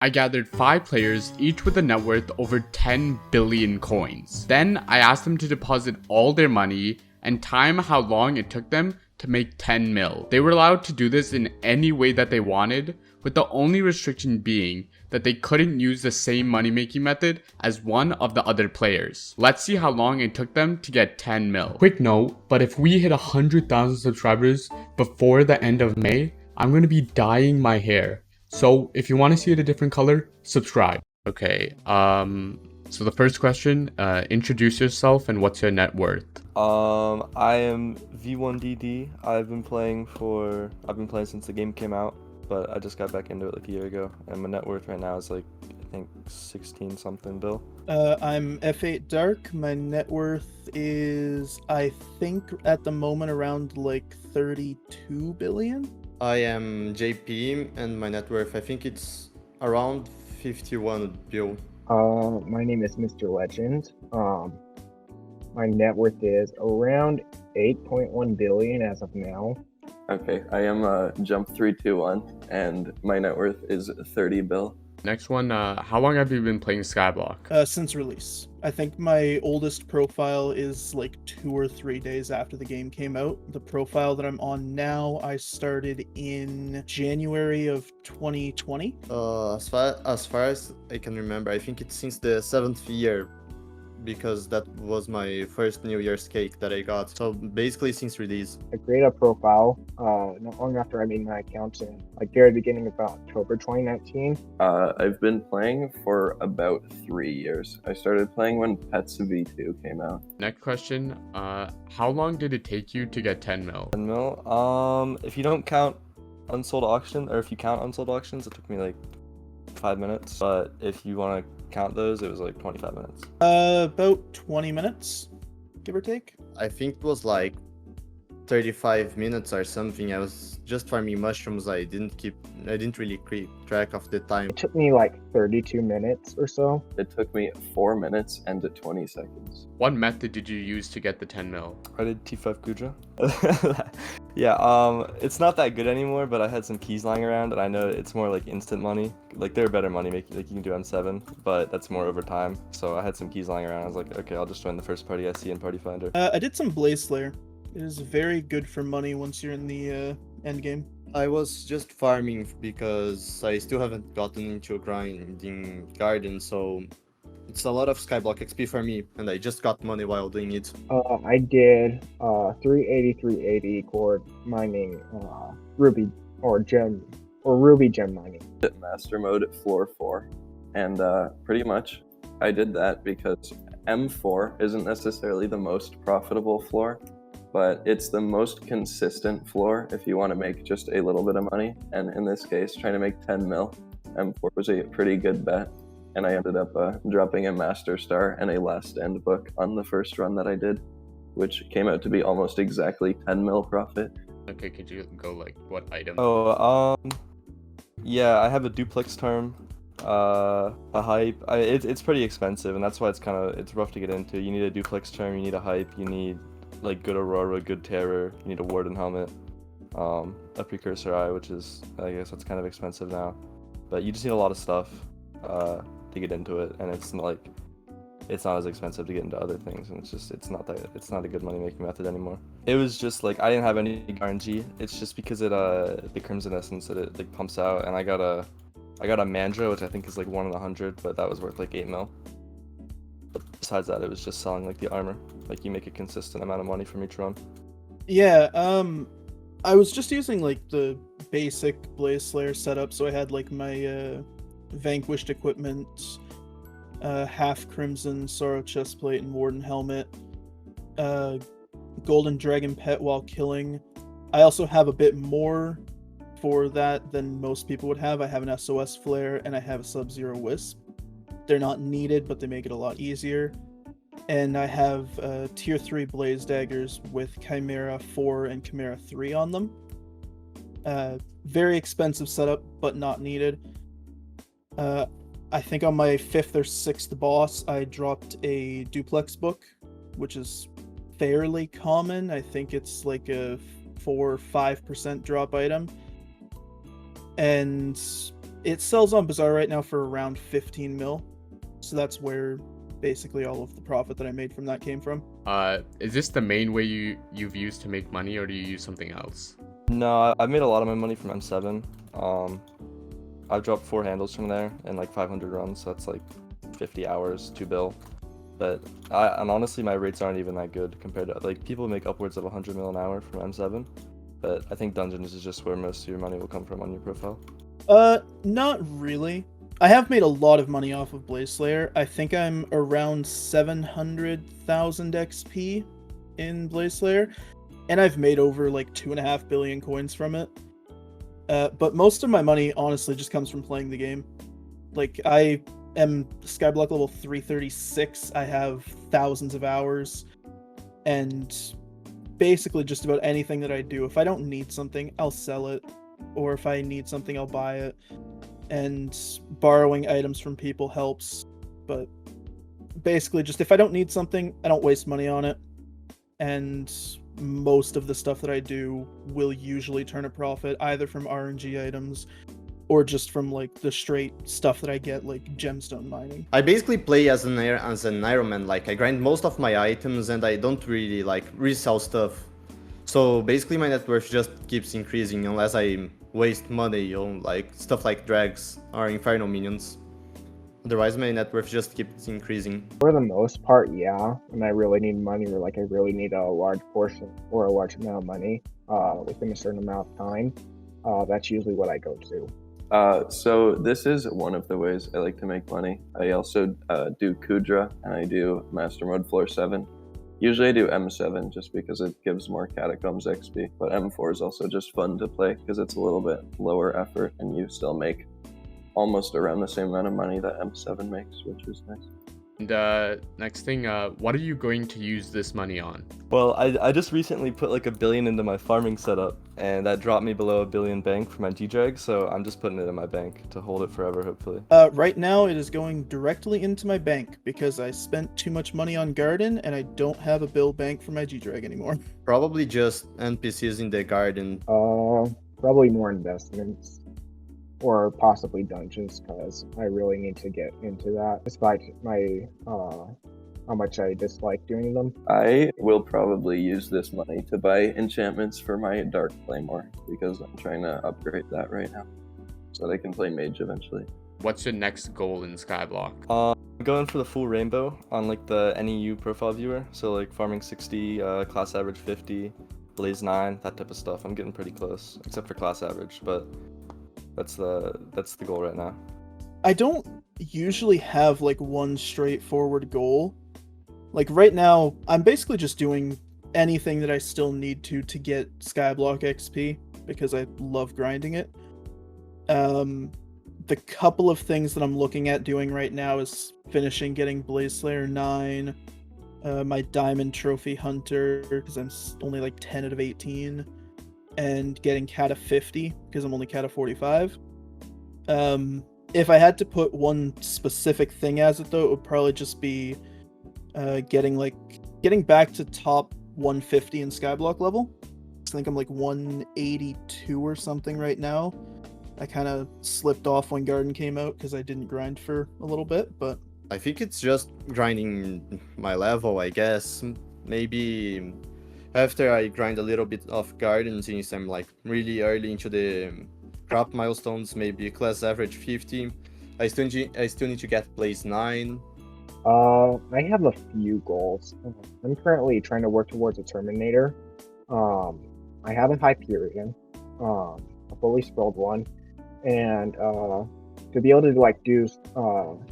I gathered 5 players, each with a net worth over 10 billion coins. Then I asked them to deposit all their money and time how long it took them to make 10 mil. They were allowed to do this in any way that they wanted, with the only restriction being that they couldn't use the same money making method as one of the other players. Let's see how long it took them to get 10 mil. Quick note, but if we hit 100,000 subscribers before the end of May, I'm gonna be dyeing my hair. So if you want to see it a different color, subscribe. Okay, so the first question, introduce yourself and what's your net worth? I am V1DD. I've been playing since the game came out, but I just got back into it like a year ago, and my net worth right now is like, I think 16 something bill. I'm F8 Dark. My net worth is, I think at the moment, around like 32 billion. I am JP, and my net worth, I think it's around 51 bill. My name is Mr. Legend. My net worth is around 8.1 billion as of now. Okay, I am Jump321, and my net worth is 30 bill. Next one, how long have you been playing Skyblock? Since release. I think my oldest profile is like 2 or 3 days after the game came out. The profile that I'm on now, I started in January of 2020. As far as I can remember, I think it's since the 7th year, because that was my first New Year's cake that I got. So basically since release. I created a profile not long after I made my account in like very beginning of October 2019. I've been playing for about 3 years. I started playing when Pets V2 came out. Next question, how long did it take you to get 10 mil? 10 mil? If you don't count unsold auction, or if you count unsold auctions, it took me like 5 minutes. But if you want to count those, it was like 25 minutes. About 20 minutes, give or take. I think it was like 35 minutes or something. I was just farming mushrooms. I didn't really keep track of the time. It took me like 32 minutes or so. It took me 4 minutes and 20 seconds. What method did you use to get the 10 mil? I did T5 Kudra. Yeah, it's not that good anymore, but I had some keys lying around, and I know it's more like instant money. Like, they're better money making, like you can do M7, but that's more over time. So I had some keys lying around. I was like, okay, I'll just join the first party I see in Party Finder. I did some Blaze Slayer. It is very good for money once you're in the end game. I was just farming because I still haven't gotten into a grinding garden, so it's a lot of Skyblock XP for me, and I just got money while doing it. I did 380 core mining, ruby gem mining. Master mode at floor 4, and pretty much I did that because M4 isn't necessarily the most profitable floor, but it's the most consistent floor if you want to make just a little bit of money. And in this case, trying to make 10 mil, M4 was a pretty good bet. And I ended up dropping a Master Star and a Last Stand book on the first run that I did, which came out to be almost exactly 10 mil profit. Okay, could you go like what item? Yeah, I have a duplex term, a hype. It's pretty expensive, and that's why it's rough to get into. You need a duplex term, you need a hype, you need like good Aurora, good Terror, you need a Warden helmet, a Precursor Eye, which is, I guess that's kind of expensive now, but you just need a lot of stuff to get into it, and it's not as expensive to get into other things, and it's not a good money making method anymore. It was just like I didn't have any RNG. It's just because the Crimson Essence that it like pumps out, and I got a Mandra, which I think is like 1 in 100, but that was worth like 8 mil. But besides that, it was just selling like the armor. Like you make a consistent amount of money from each run. Yeah, I was just using like the basic Blaze Slayer setup, so I had like my Vanquished equipment, half Crimson Sorrow chestplate and Warden helmet, Golden Dragon pet while killing. I also have a bit more for that than most people would have. I have an SOS flare and I have a Sub-Zero Wisp. They're not needed, but they make it a lot easier. And I have tier 3 Blaze Daggers with Chimera 4 and Chimera 3 on them. Very expensive setup, but not needed. I think on my 5th or 6th boss, I dropped a duplex book, which is fairly common. I think it's like a 4 or 5% drop item. And It sells on Bazaar right now for around 15 mil. So that's where basically all of the profit that I made from that came from. Is this the main way you've used to make money, or do you use something else? No, I've made a lot of my money from M7. I've dropped 4 handles from there and like 500 runs, so that's like 50 hours, 2 bill. But and honestly, my rates aren't even that good compared to, like, people make upwards of 100 mil an hour from M7. But I think Dungeons is just where most of your money will come from on your profile. Not really. I have made a lot of money off of Blaze Slayer. I think I'm around 700,000 XP in Blaze Slayer, and I've made over like 2.5 billion coins from it. But most of my money honestly just comes from playing the game. Like, I am Skyblock level 336. I have thousands of hours, and basically just about anything that I do, if I don't need something, I'll sell it, or if I need something, I'll buy it. And borrowing items from people helps, but basically just if I don't need something, I don't waste money on it. And most of the stuff that I do will usually turn a profit, either from RNG items or just from like the straight stuff that I get, like gemstone mining. I basically play as an Iron Man. Like, I grind most of my items and I don't really like resell stuff. So basically my net worth just keeps increasing unless I waste money on like stuff like drags or inferno minions. Otherwise my net worth just keeps increasing. For the most part, yeah. When I really need money, or like I really need a large portion or a large amount of money within a certain amount of time, that's usually what I go to. So this is one of the ways I like to make money. I also do Kudra, and I do Master Mode Floor 7. Usually I do M7 just because it gives more Catacombs XP, but M4 is also just fun to play because it's a little bit lower effort and you still make almost around the same amount of money that M7 makes, which is nice. And next thing, what are you going to use this money on? Well, I just recently put like 1 billion into my farming setup, and that dropped me below 1 billion bank for my D-Drag, so I'm just putting it in my bank to hold it forever, hopefully. Right now it is going directly into my bank because I spent too much money on Garden and I don't have a bill bank for my G-Drag anymore. Probably just NPCs in the garden. Probably more investments. Or possibly dungeons, because I really need to get into that, despite my how much I dislike doing them. I will probably use this money to buy enchantments for my Dark Claymore because I'm trying to upgrade that right now so that I can play Mage eventually. What's your next goal in Skyblock? I'm going for the full rainbow on like the NEU profile viewer, so like farming 60, class average 50, blaze 9, that type of stuff. I'm getting pretty close, except for class average, but that's the goal right now. I don't usually have like one straightforward goal. Like right now, I'm basically just doing anything that I still need to get Skyblock XP because I love grinding it. The couple of things that I'm looking at doing right now is finishing getting Blaze Slayer 9, my Diamond Trophy Hunter because I'm only like 10 out of 18. And getting Cata 50 because I'm only Cata 45. If I had to put one specific thing as it though, it would probably just be getting back to top 150 in Skyblock level. I think I'm like 182 or something right now. I kind of slipped off when Garden came out because I didn't grind for a little bit, but I think it's just grinding my level, I guess. Maybe after I grind a little bit of Garden, since I'm like really early into the crop milestones, maybe class average 50. I still need to get Blaze 9. I have a few goals. I'm currently trying to work towards a Terminator. I have a Hyperion, a fully scrolled one, and to be able to like do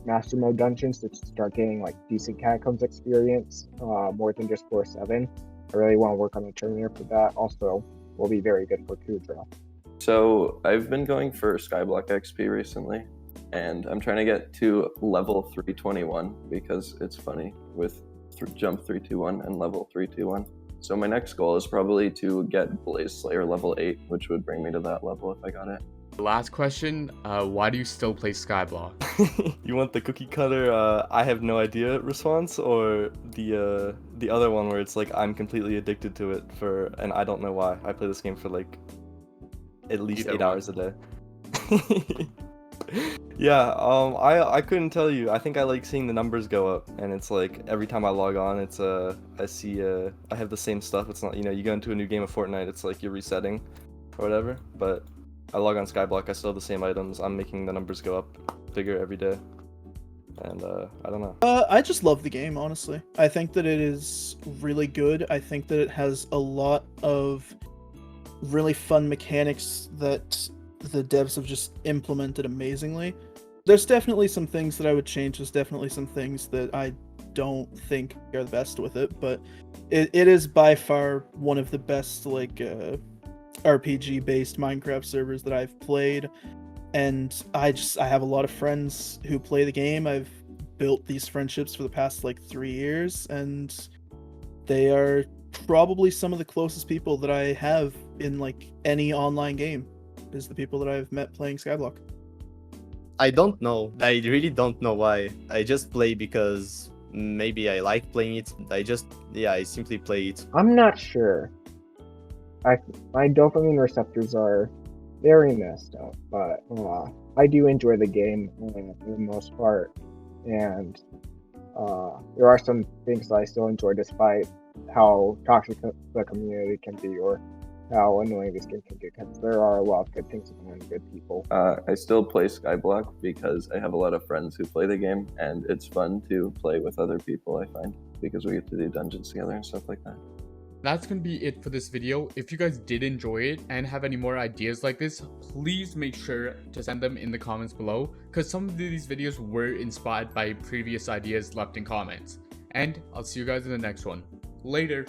master mode dungeons to start getting like decent Catacombs experience, more than just floor 7. I really want to work on the Terminator for that. Also, will be very good for Kudra. So I've been going for Skyblock XP recently, and I'm trying to get to level 321 because it's funny with jump 321 and level 321. So my next goal is probably to get Blaze Slayer level 8, which would bring me to that level if I got it. Last question, why do you still play Skyblock? You want the cookie cutter, I have no idea response, or the other one where it's like I'm completely addicted to it and I don't know why. I play this game for like at least Either 8 one. hours a day. Yeah, I couldn't tell you. I think I like seeing the numbers go up, and it's like every time I log on, it's I see I have the same stuff. It's not, you go into a new game of Fortnite, it's like you're resetting or whatever. But I log on Skyblock, I still have the same items. I'm making the numbers go up bigger every day, and I don't know. I just love the game, honestly. I think that it is really good. I think that it has a lot of really fun mechanics that the devs have just implemented amazingly. There's definitely some things that I would change. There's definitely some things that I don't think are the best with it, but it is by far one of the best RPG based Minecraft servers that I've played. And I have a lot of friends who play the game. I've built these friendships for the past 3 years, and they are probably some of the closest people that I have in any online game is the people that I've met playing Skyblock. I don't know. I really don't know why. I just play because maybe I like playing it. I simply play it. I'm not sure. My dopamine receptors are very messed up, but I do enjoy the game for the most part, and there are some things that I still enjoy despite how toxic the community can be or how annoying this game can get, because there are a lot of good things and good people. I still play Skyblock because I have a lot of friends who play the game, and it's fun to play with other people, I find, because we get to do dungeons together and stuff like that. That's going to be it for this video. If you guys did enjoy it and have any more ideas like this, please make sure to send them in the comments below, because some of these videos were inspired by previous ideas left in comments. And I'll see you guys in the next one. Later.